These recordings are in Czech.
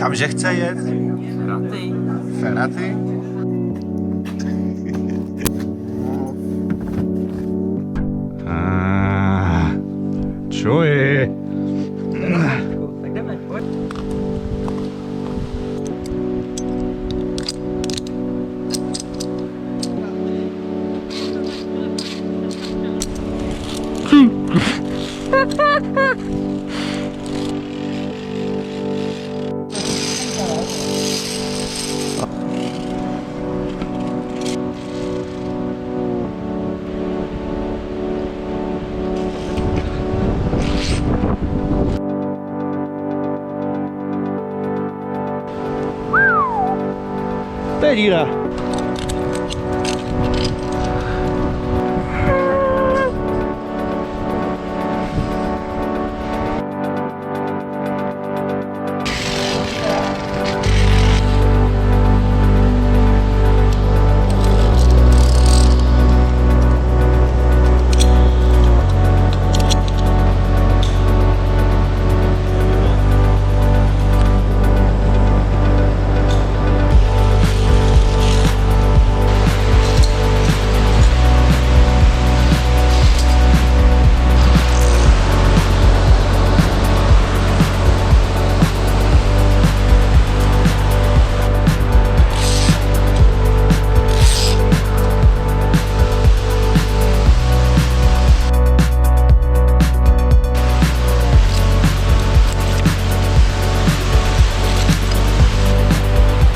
Kamže chce jet? Ferraty? Čo je? Tak jdeme, pojď. To je díra.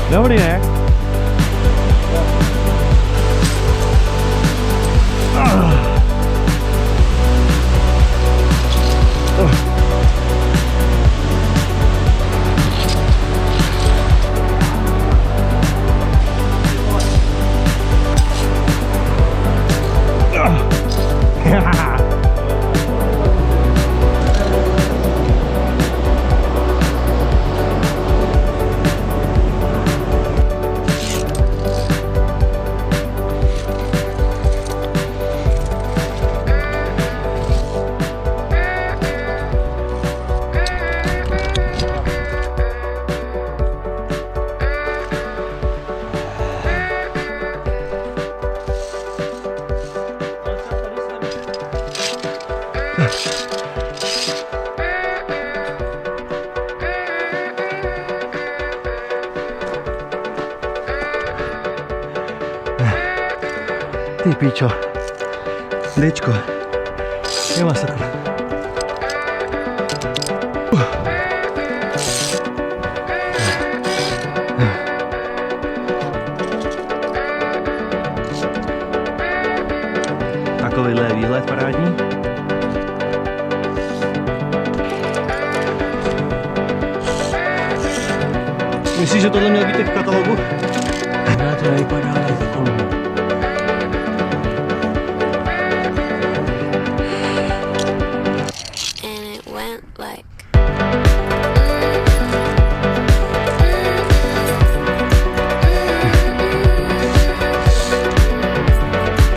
Dobrý, ne? Ty píčo, Dčko, je masakr. Takovýhle výhled parádní. Myslíš, že tohle měl být v katalogu? Já to nevypadá jako.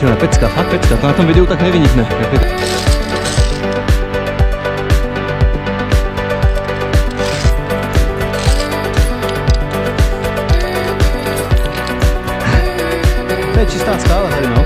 Tyhle, pecka, fakt pecka, to na tom videu tak nevynikne. To je čistá skála tady, no.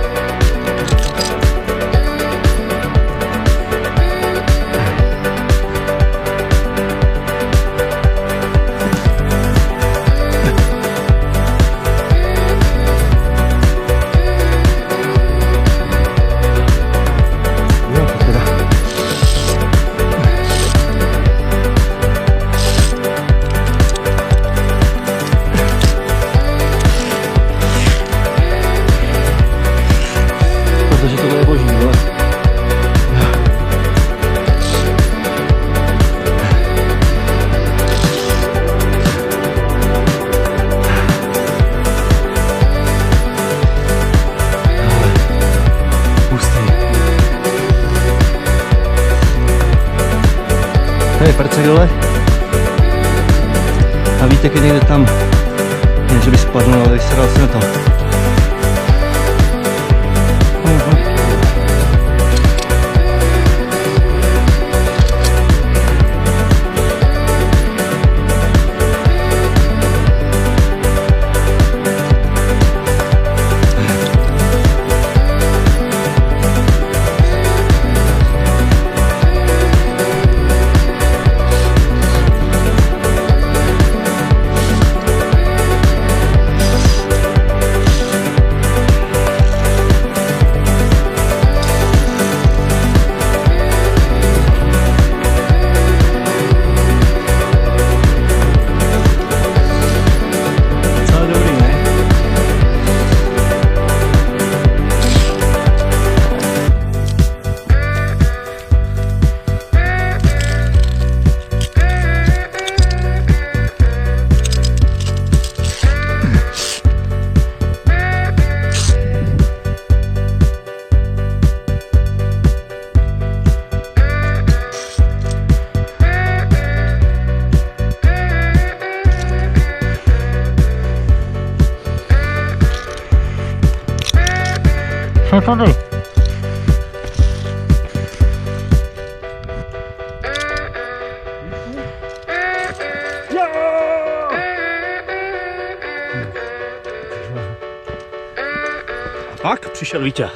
Protože tohle je boží, vole. Hustý. To je prcek dole. A Vítek je někde tam. Ne, že by spadnul, ale vysral jsem to. jsme tady. Pak přišel Víťa.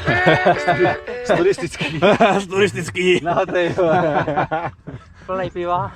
Turistický. Turistický. No, ty jo. Plnej piva.